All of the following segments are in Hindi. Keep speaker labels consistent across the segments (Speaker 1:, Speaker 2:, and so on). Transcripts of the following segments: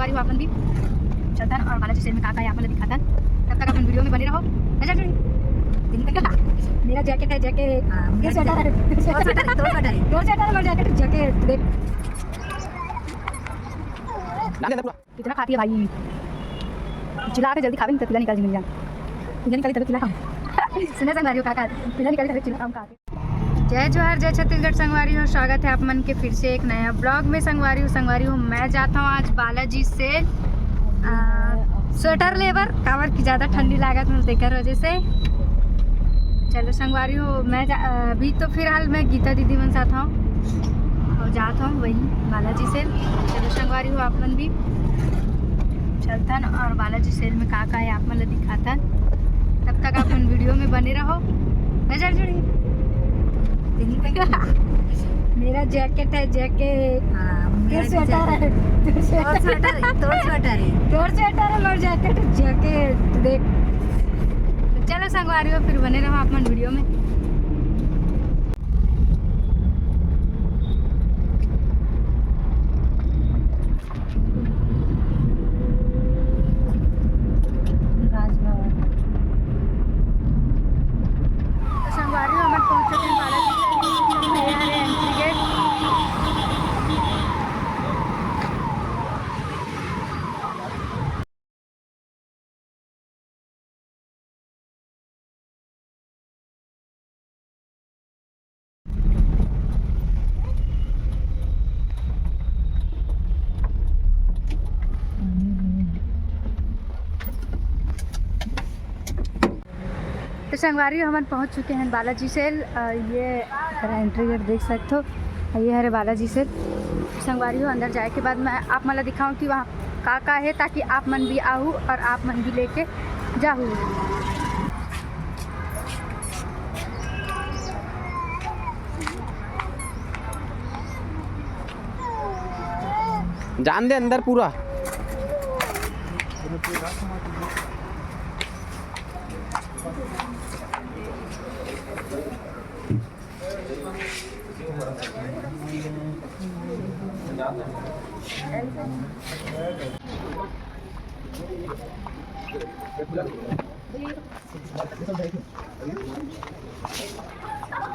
Speaker 1: संगवारी हो अपन भी चलतन और बालाजी सेल में का है आप मतलब दिखातन। तब तक अपन वीडियो में बने रहो। नजर जुड़ी मेरा जैकेट है, जैकेट ये स्वेटर है, दो स्वेटर है, जैकेट जैकेट देख कितना खाती है भाई। चिल्ला के जल्दी खावे नहीं तो पिला निकाल जी जान पिला निकाली तब चिल्ला खाओ सुने संगवारी हो काका पिला निकाली तब चिल्ला खाओ। जय जोहार, जय छत्तीसगढ़ संगवारी हो। स्वागत है आप मन के फिर से एक नया ब्लॉग में। संगवारी हो मैं जाता हूँ आज बालाजी से स्वेटर लेबर कावर की ज़्यादा ठंडी लागत में देकर वजह से। चलो संगवारी हो मैं अभी तो फिलहाल मैं गीता दीदी मन साथ हूँ और जाता हूँ वही बालाजी सेल। चलो संगवारी हो आप मन भी चलतन और बालाजी सेल में का है आप मन दिखातन। तब तक अपन वीडियो में बने रहो। नजर जुड़ी मेरा जैकेट है, जैकेट स्वेटर है, तोर स्वेटर है और जैकेट जैकेट देख। चलो संगवारी हो फिर बने रहो आप मन वीडियो में। संगवारी हो हम पहुंच चुके हैं बालाजी एंट्री गेट। तो संगवारी हम पहुंच चुके हैं बालाजी सेल। ये एंट्री गेट देख सकते हो, ये है बालाजी सेल। संगवारी हो अंदर जाए के बाद मैं आप मला दिखाऊं कि वहाँ का है ताकि आप मन भी आहू और आप मन भी लेके जाहू।
Speaker 2: जान दे अंदर पूरा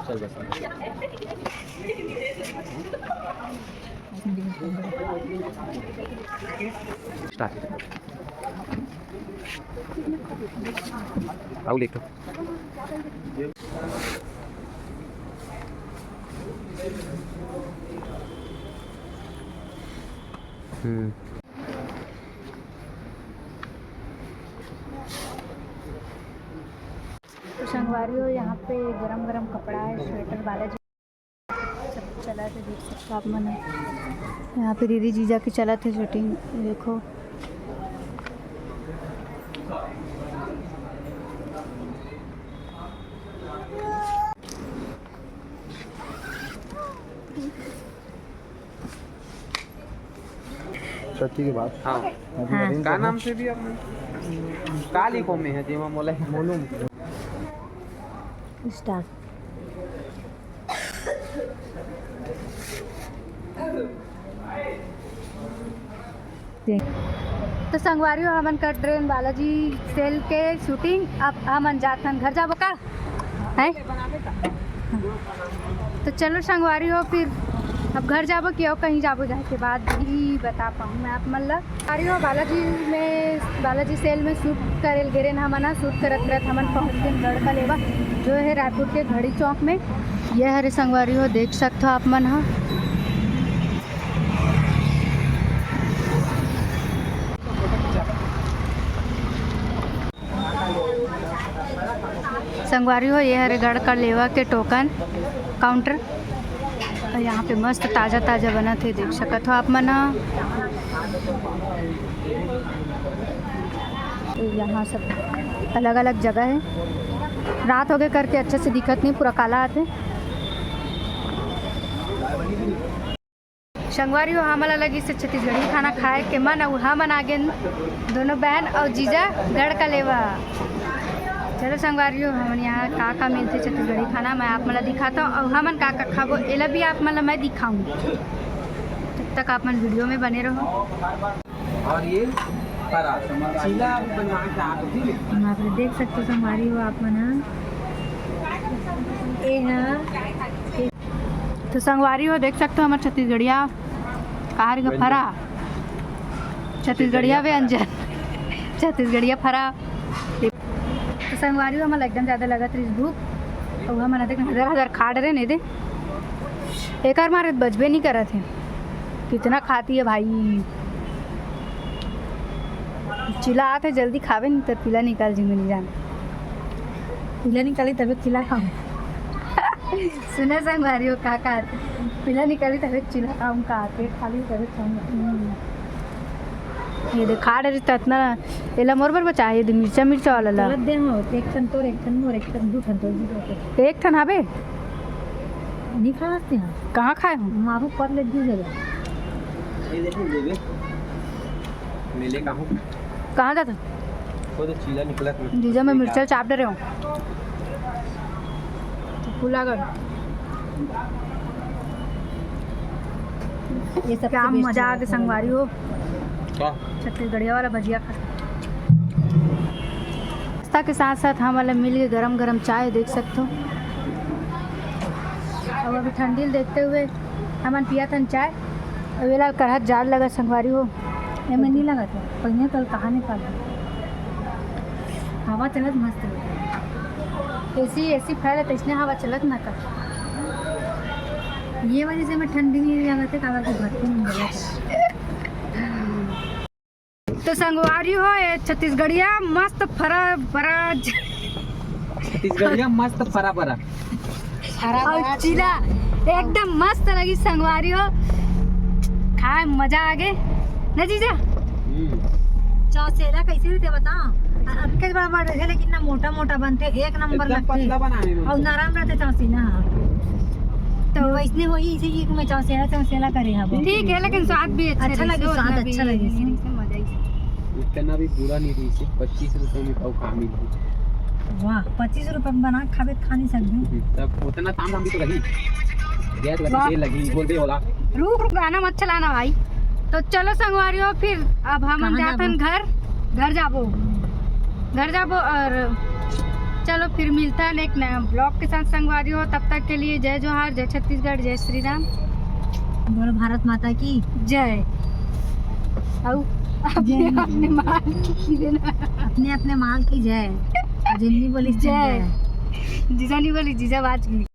Speaker 2: चल बस स्टार्ट आओ लेके
Speaker 1: तो संगवारी हो यहाँ पे गरम गरम कपड़ा है, स्वेटर बालाजी सब चला थे देख सकते आप मन। यहाँ पे दीदी जीजा की चला थे शूटिंग देखो।
Speaker 2: सच्ची की बात हाँ का नाम से भी अपने काली को में है जेमा मोले मोनू
Speaker 1: स्टार्ट। तो संगवारी हो हमन का ट्रेन बालाजी सेल के शूटिंग अब हमन जाथन घर जाबो का है। तो चलो संगवारी हो फिर अब घर जाबो कि और कहीं जाबो जाए के बाद ही बता पाऊँ मैं आप मन ला। संगवारी हो बालाजी सेल में शूट करे गिरेन हमन शूट करत हमन पहुँच गए लड़का लेवा जो है रायपुर के घड़ी चौक में। यह हरे संगवारी हो देख सकते हो आप मन। हाँ संगवारी हो ये हरे गढ़ का लेवा के टोकन काउंटर और यहाँ पे मस्त ताज़ा ताज़ा बना थे देख सकते हो आप मन। यहाँ सब अलग अलग जगह है, रात हो गए करके अच्छे से दिखत नहीं, पूरा काला आते। संगवारी हो हमला लगी से छत्तीसगढ़ी खाना खाए के मन और हमन आगे दोनों बहन और जीजा गढ़ का लेवा। चलो संगवारी हो हम यहाँ का मिलते छत्तीसगढ़ी खाना मैं आप मला दिखाता हूँ और हमन का खाबो एला भी आप मला मैं दिखाऊँ। तब तक आप मन वीडियो में बने रहो।
Speaker 2: और ये परा चीला बनवा के आप ठीक है।
Speaker 1: वहाँ पे देख सकते हो संगवारी हो आप मना ए हाँ तो संगवारी हो देख सकते हो हमारे छत्तीसगढ़िया कहार का फरा छत्तीसगढ़िया व्यंजन छत्तीसगढ़िया फरा तो संगवारी हो हमारा एकदम ज़्यादा लगा रही भूख और वह मना देख हजार खा डरे नहीं दे एक बार मारे बजबे नहीं कर रहे थे कितना खाती है भाई चिल्ला आते जल्दी खावे नहीं तो पीला निकाल जी नहीं जान पीला निकाली तभी चिल्ला खाऊं सुने संगवारी हो का पीला निकाली तभी चिल्ला खाऊं का पेट खाली तभी खाऊंगा ये देख खा डरी तो इतना एला मोर बर बचा ये मिर्चा मिर्चा वाला ला दे हो एक टन तो एक टन मोर एक टन दो टन तो एक टन हाबे नहीं खाते हैं कहाँ खाए हम मारू पर ले दी जगह
Speaker 2: ये देखो देवे मेले का हूँ
Speaker 1: कहाँ जाता
Speaker 2: वो तो चीला निकला था
Speaker 1: जीजा मैं मिर्चा चाप डे रहा हूँ फूला कर ये सब क्या मजा आ के संगवारी हो छत्तीसगढ़िया वाला भजिया खा नाश्ता के साथ साथ हम वाला मिल के गरम गरम चाय देख सकते हो और अभी ठंडी देखते हुए हमन पिया था चाय और वेला कढ़ा जाड़ लगा संगवारी हो एमें नहीं लगा था पहले कल कहाँ निकाल हवा चलत मस्त ऐसी फैले तो इसने हवा चलत ना कर ये वजह से मैं ठंडी नहीं लगा थे कावा के भरते नहीं लगा तो संगवारी हो ये छत्तीसगढ़िया मस्त फरा फरा
Speaker 2: छत्तीसगढ़िया मस्त फरा फरा
Speaker 1: और चिला एकदम मस्त लगी संगवारी हो खाए मजा आ गए ना जीजा चौसेला कैसे होते बताओ अब के बड़ा बड़ा है लेकिन ना मोटा मोटा बनते एक नंबर लगते और नरम रहते चौसेला तो वैसने वही इसी की मैं चौसेला करे हम ठीक है लेकिन स्वाद भी अच्छा लगे स्वाद अच्छा लगे मजा ही
Speaker 2: इतना भी बुरा नहीं थी सिर्फ 25 रुपए में पाव खा मिली
Speaker 1: वाह 25 रुपए में बना खावे खा नहीं सकते
Speaker 2: तब उतना काम हम भी तो लगी गैस लगी बोल दे बोला
Speaker 1: रुक गाना मत चलाना भाई तो चलो संगवारी हो फिर अब हम जाते हैं घर जाबो और चलो फिर मिलता है एक नया ब्लॉग के साथ संगवारी हो तब तक के लिए जय जोहार जय छत्तीसगढ़ जय श्री राम बोलो भारत माता की जय अपने माल की जय जिन्नी बोली जय जीजा नहीं बोली जीजा बात की